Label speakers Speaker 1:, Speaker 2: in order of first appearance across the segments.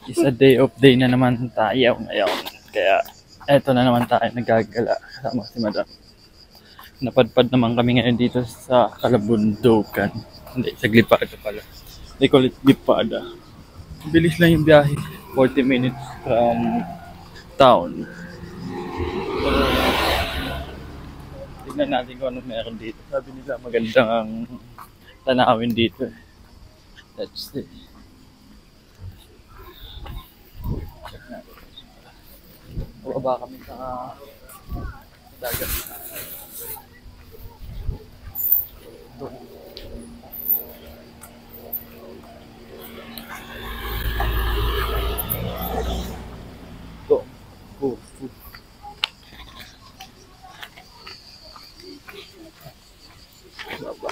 Speaker 1: Isa day of day na naman tayo ngayon. Kaya eto na naman tayo nagagala kasama si Madam. Napadpad naman kami ngayon dito sa Kalabundukan. Hindi, sa Glipada pala. They call it Glipada. Bilis lang yung biyahe. 40 minutes from town. So, tignan natin kung ano meron dito. Sabi nila magandang ang tanawin dito. Let's see. Baba kami sa dagat. Doon. Go. Go. Go. Baba.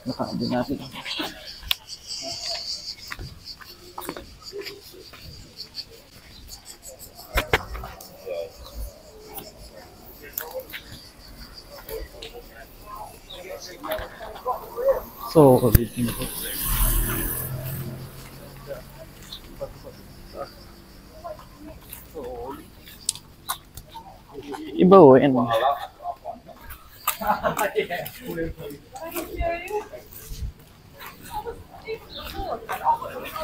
Speaker 1: Nakaabi natin. So, ulitin ko. Iba o, yan.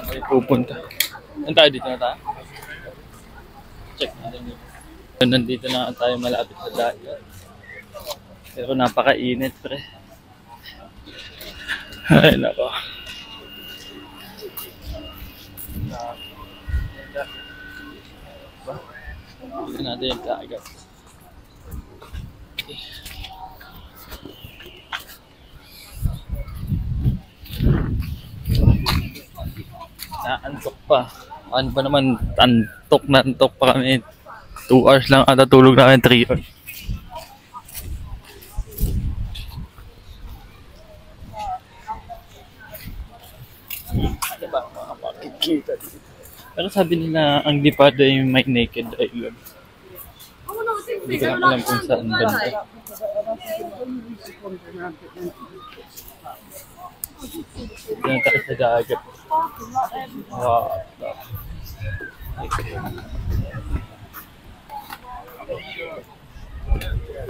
Speaker 1: Ay, pupunta. Saan tayo dito na tayo? Check natin dito. Nandito na tayo malapit sa dagat. Pero napakainit, pre. Ay, nako. Dito natin yung dagat. Okay. Naantok pa. Ano ba naman, antok na antok pa kami. 2 hours lang ata tulog namin, 3 hours. Ano ba mga makikita dito? Pero sabi nila ang Glipada yung may naked island. Hindi ko lang alam kung saan banda. Diyan tayo sa dagat. Wow.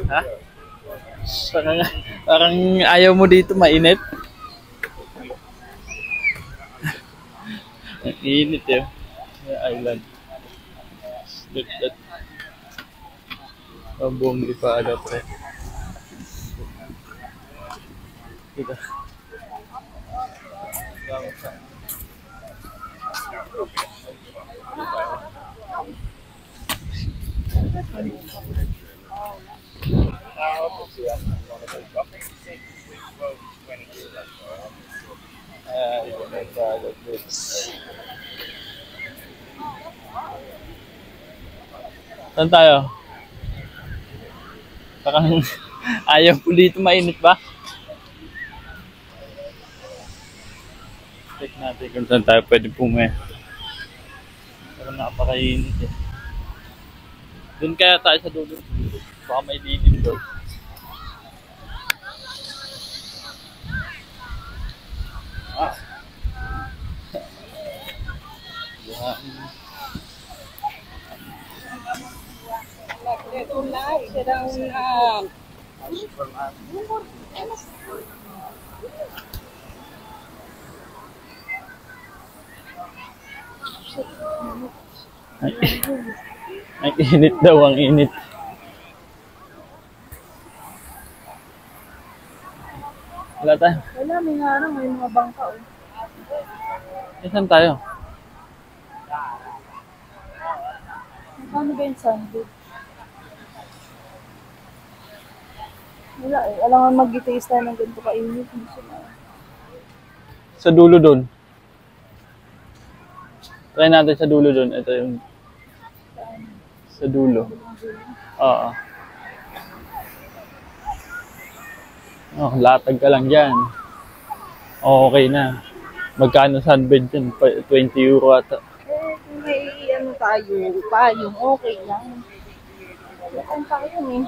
Speaker 1: Ha? Parang ayaw mo dito, mainit. Ang init yun. Yung island. Look at ang buong Glipada, pre. Kita. Saan tayo? Parang ayaw po dito, mainit ba? Check natin kung saan tayo pwede pumunta. Pero napakainit eh. Doon kaya tayo sa dulo. Baka may lilim doon. Ah. Ang init daw, ang init. Wala tayo.
Speaker 2: Wala, may nga lang, may mga bangka.
Speaker 1: Saan tayo?
Speaker 2: Ano ba yung sandwich? Wala eh. Alam nga mag-taste tayo ng ganito kainit.
Speaker 1: Sa dulo doon. Try natin sa dulo doon. Ito yung sa dulo. Oo. Oh, latag ka lang dyan. Okay na. Magkano sunbed dyan? 20 euro ata.
Speaker 2: Eh, kung may ano tayo, payong okay lang. Lakang pa yun eh.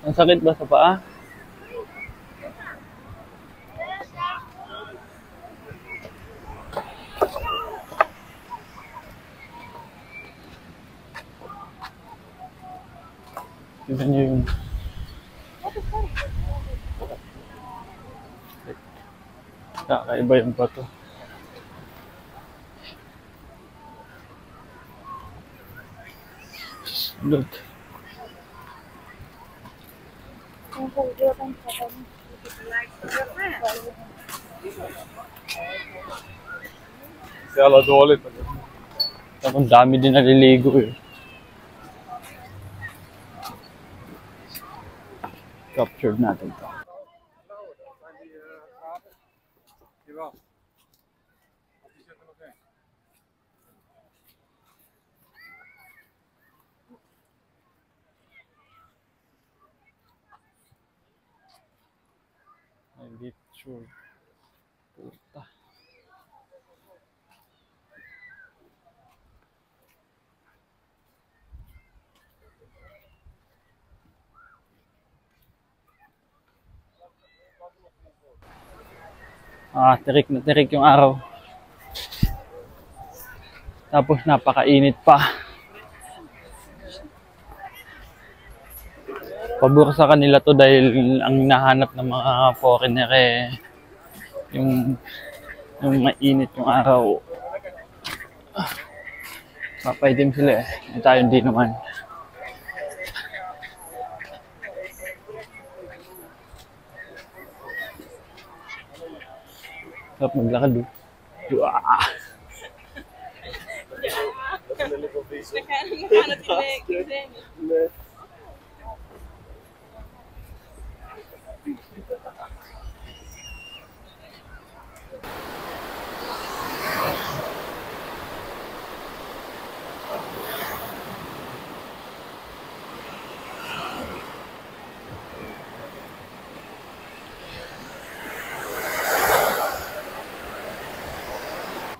Speaker 1: Ang sakit ba sa paa? Tignan niyo yung kakaiba yung bato. Look. Kaya ulit. Ang dami din naliligo eh. Captured natin to. Hindi sure. Puta. Tirik na tirik yung araw. Tapos napakainit pa. Pabor sa kanila to dahil ang nahanap ng mga foreigner eh yung mainit yung araw. Papaitim sila eh. Tayo hindi naman. Sarap maglakad eh.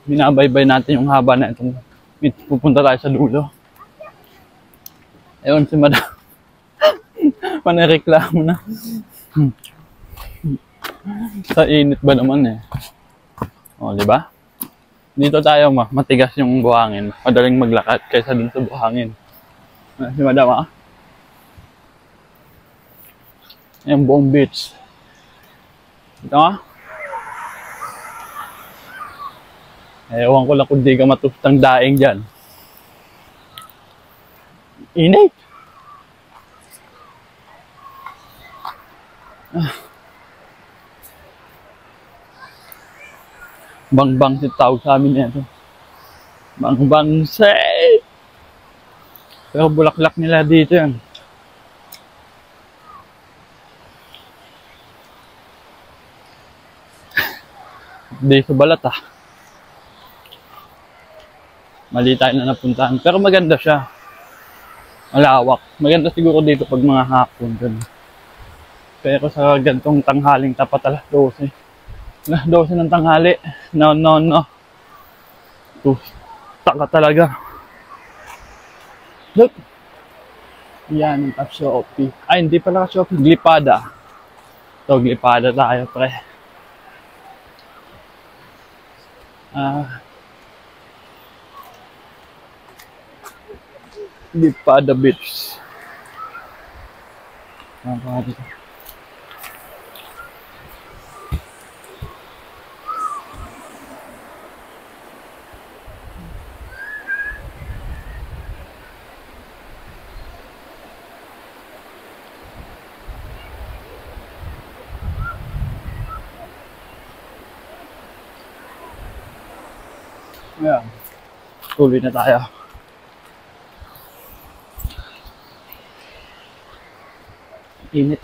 Speaker 1: Binabaybay natin yung haba na itong pupunta tayo sa dulo. Ayun si Madam. Panareklamo na. Sa init ba naman eh. O, di ba? Dito tayo matigas yung buhangin. Madaling maglakad kaysa dun sa buhangin. Si Madam ah. Yung buong beach. Ito ah. Ewan ko lang kung di ka matustang daing dyan. Init! Bang-bang si tawag sa amin yan. Bang-bang say! Pero bulaklak nila dito yan. Di sa balat ah. Mali tayo na napuntahan. Pero maganda siya. Malawak. Maganda siguro dito pag mga hapon. Pero sa gantong tanghaling tapat alas 12. Alas 12 ng tanghali. No. Taka talaga. Look. Yan ang Shopee. Ay, hindi pala Shopee. Glipada. Ito, Glipada tayo, pre. Glipada Beach. Ayan. Tuloy na tayo. Init.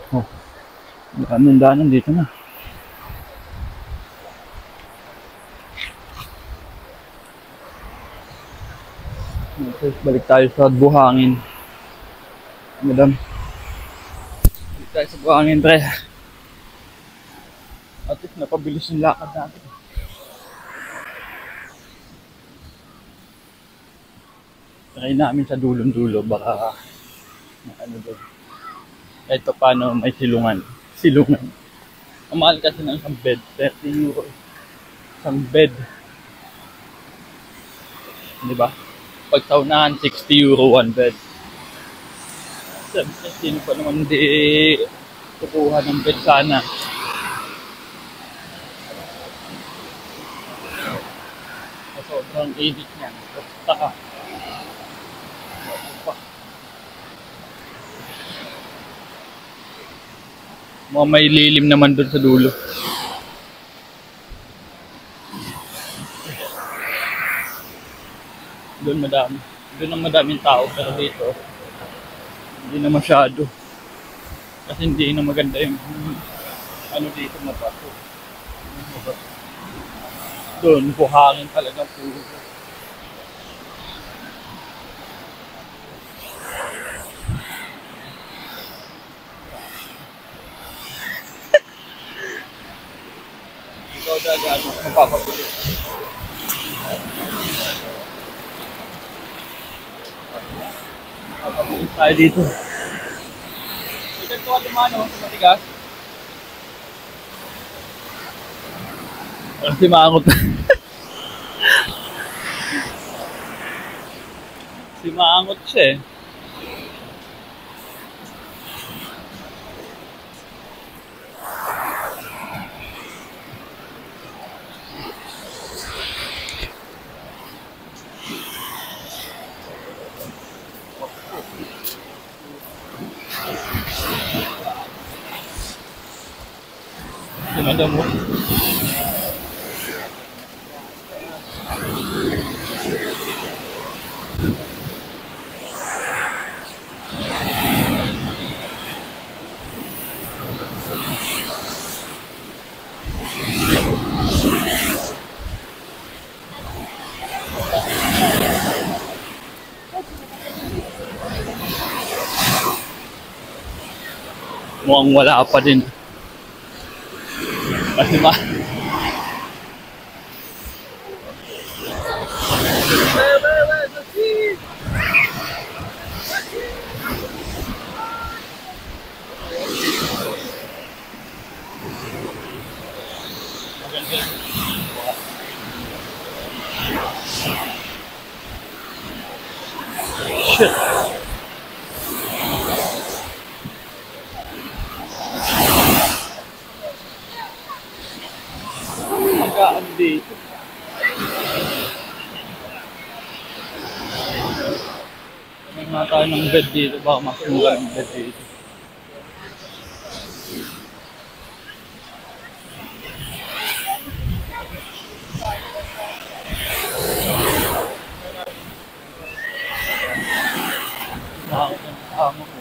Speaker 1: Oh. Daanan dito na. Balik tayo sa buhangin. Madam. Balik tayo sa buhangin, pre. At least napabilis yung lakad natin. Try namin sa dulong-dulo, baka ano doon. Ito paano may silungan. Silungan. Ang mahal kasi ng isang bed, 30 euro. Isang bed. Di ba? Pag sa unahan, 60 euro one bed. Siyempre, sino pa naman hindi kukuha ng bed sana. Sobrang init niya. Basta ka. Mga may lilim naman doon sa dulo. Doon madami. Doon ang madaming tao, pero dito hindi na masyado. Kasi hindi na maganda yung ano dito matapo. Doon buhangin talaga puro. Ikaw daga ano, mapapapili. Mapapili tayo dito. Ito ka dumano sa matigas. Kasi maangot. Si maangot siya eh. Ganda mo. Mukhang wala pa din. Kasi ba? Shit. Magkaan dito. May mga tayo ng bed dito. Baka mas mura ng bed dito. Bakit yung kasama ko?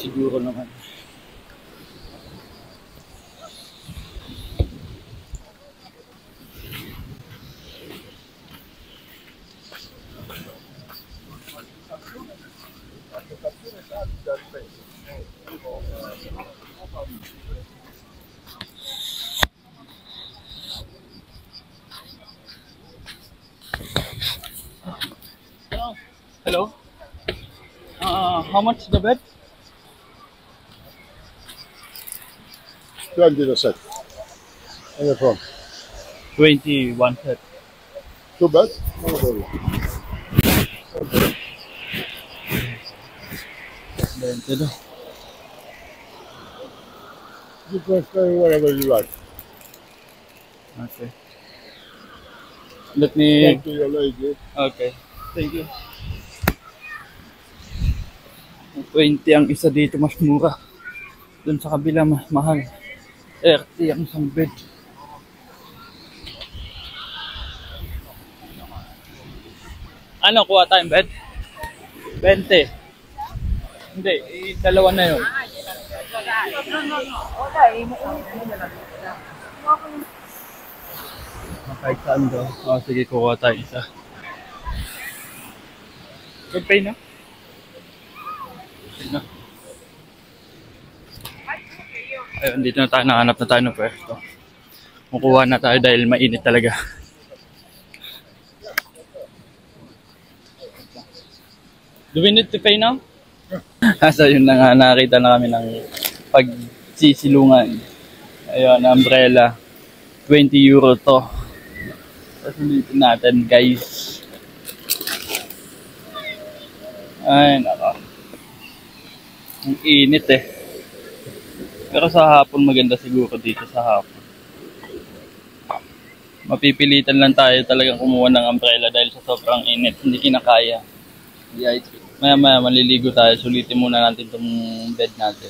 Speaker 1: Siguro naman. Hello? How much the bed?
Speaker 3: 20 the set. And you're from?
Speaker 1: 21 set.
Speaker 3: Too bad? No problem.
Speaker 1: Dito.
Speaker 3: You can stay wherever you like.
Speaker 1: Okay. Let me...
Speaker 3: Talk to your lady.
Speaker 1: Okay. Thank you. 20 ang isa dito, mas mura. Doon sa kabila, mas mahal. 30 ang isang bed. Ano, kuha tayong bed? 20. Hindi, dalawa na yun. Kahit saan daw. Oh, sige, kuha tayo isa. Good pay na? Okay na. Ayun, dito na tayo. Nakahanap na tayo ng pwesto. Kukuha na tayo dahil mainit talaga. Do we need to pay now? So yun na nga, nakakita na kami ng pagsisilungan. Ayun, umbrella. 20 euro to. Tapos ulitin natin, guys. Ay, naka. Ang init eh. Pero sa hapon maganda siguro dito sa hapon. Mapipilitan lang tayo talagang kumuha ng umbrella dahil sa sobrang init. Hindi kinakaya. Maya maliligo tayo. Sulitin muna natin itong bed natin.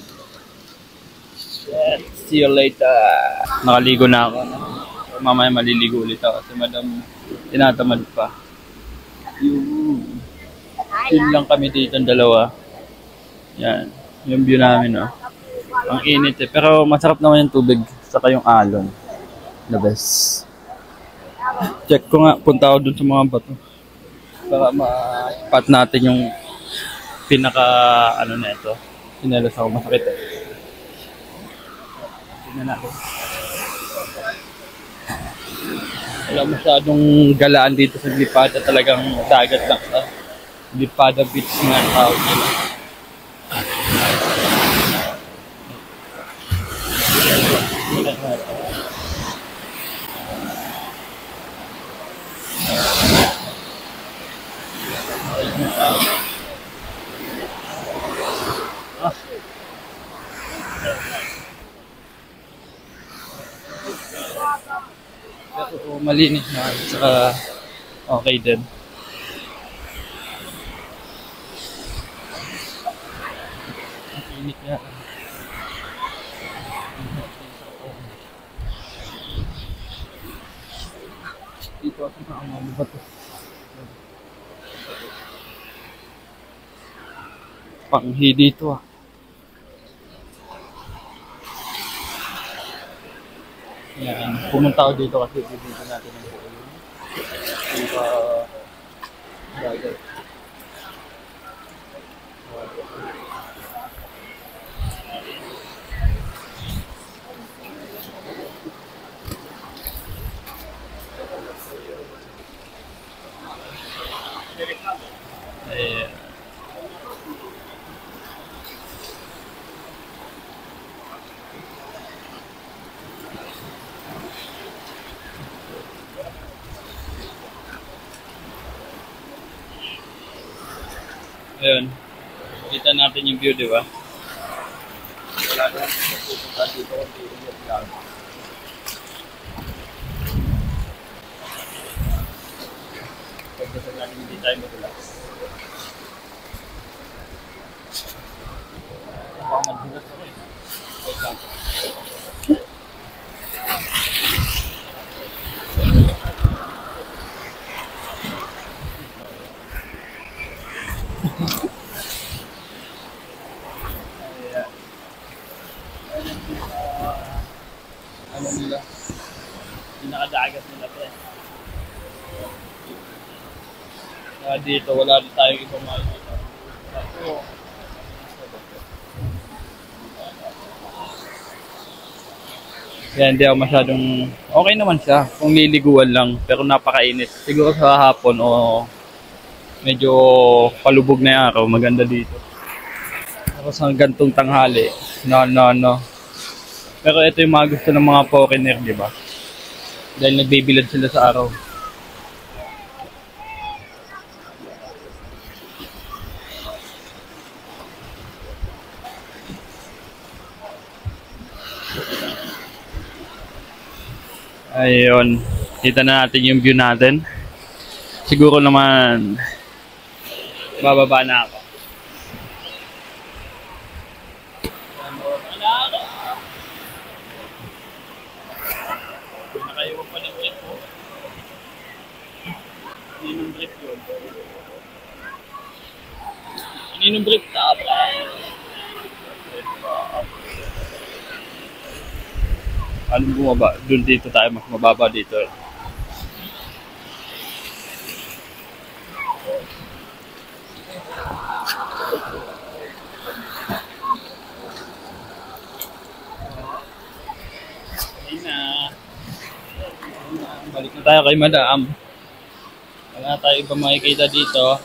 Speaker 1: See you later. Nakaligo na ako. Mamaya maliligo ulit ako kasi madam tinatamad pa. Yun lang kami dito ang dalawa. Yan. Yung view namin, oh. Ang init eh. Pero masarap naman yung tubig. Saka yung alon. The best. Check ko nga. Punta ako dun sa mga bato. Para ma-spot natin yung pinaka ano na ito. Sinelas ako. Masakit eh. Tingnan natin. Wala masyadong galaan dito sa Glipada. Talagang dagat lang sa Glipada Beach nga ang tawag nila. Pero malinis na saka okay din. Init nga. Dito ako na ang mga bato. Panghi dito ah. Yan. Pumunta ako dito kasi dito natin ang buo yun. Dito dagat. Ayan. Ayun. Kita natin yung view, di ba? Wala na pupunta dito kung hindi lang. Pagdating natin hindi tayo madulas. Baka madulas ako eh. Wait lang. Ano nila? Pinakadagat nila pa. Kaya dito wala din tayong ibang makikita. Kaya hindi ako masyadong okay naman siya kung liliguan lang pero napakainit. Siguro sa hapon o medyo palubog na yung araw, maganda dito. Tapos hanggang gantong tanghali. No. Pero ito yung mga gusto ng mga foreigner, di ba? Dahil nagbibilad sila sa araw. Ayun. Kita na natin yung view natin. Siguro naman bababa na ako. Nakaiwan pa ng brief ko. Ninong brief yun. Ninong brief tapos. Anong bumaba? Doon dito tayo mas mababa dito. tayo kay Madam. Wala tayo iba makikita dito.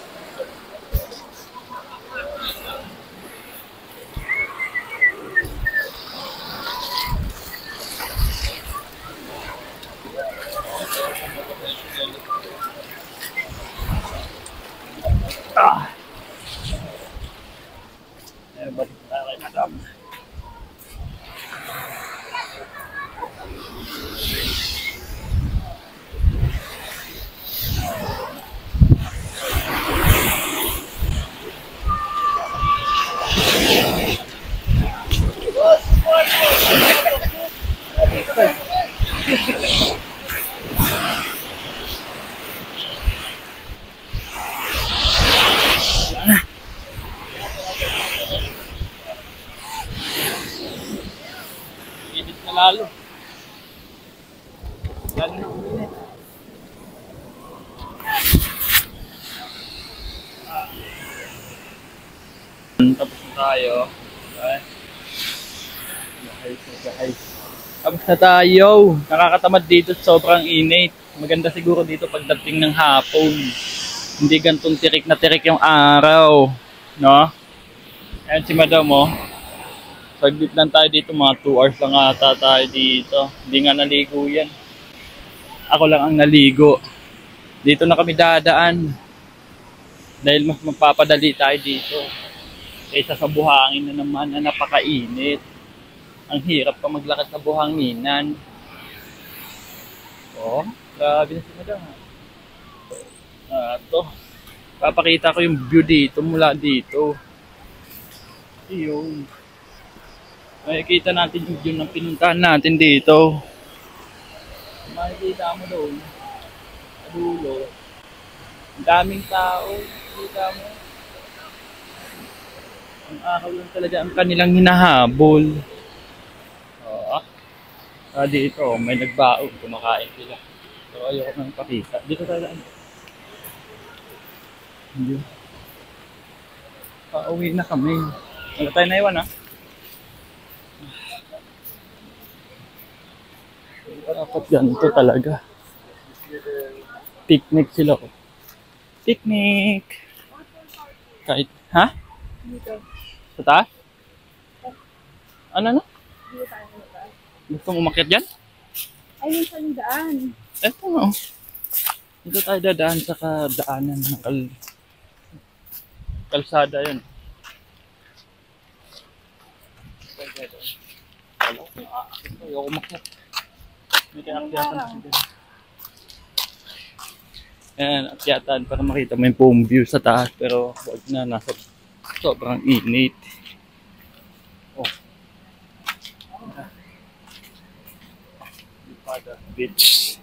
Speaker 1: Balik tayo kay Madam. Init na lalo. Lalo na uminit. Tapos na tayo. Okay. Tapos na tayo. Nakakatamad dito, sobrang init. Maganda siguro dito pagdating ng hapon. Hindi gantong tirik na tirik yung araw. No? Ayan si Madam, oh. Saglit lang tayo dito, mga 2 hours lang ata tayo dito. Hindi nga naligo yan. Ako lang ang naligo. Dito na kami dadaan. Dahil mas magpapadali tayo dito. Kaysa sa buhangin na naman na napakainit. Ang hirap pa maglakad sa buhanginan. Oh, grabe na si Madam. Ito. Papakita ko yung view dito mula dito. Ayun. Makikita natin yung view ng pinuntahan natin dito. Makikita mo doon. Sa dulo. Ang daming tao. Makikita mo. Ang araw lang talaga ang kanilang hinahabol. Dito, may nagbaog. Kumakain sila. So, ayoko nang pakita. Dito tayo lang. Hindi. Pauwi na kami. Wala tayo naiwan, ha? Dapat ganito talaga. Picnic sila. Picnic! Kahit, ha?
Speaker 2: Dito.
Speaker 1: Sa taas? Ano?
Speaker 2: Dito tayo sa taas.
Speaker 1: Gusto mo umakyat dyan?
Speaker 2: Ayun sa daan.
Speaker 1: Eto no. Dito tayo dadaan sa daanan ng kalsada yun. Ayoko umakyat. May kinakyatan. Ayan, akyatan para makita mo yung buong view sa taas. Pero wag na, nasa sobrang init. Oh. Beach.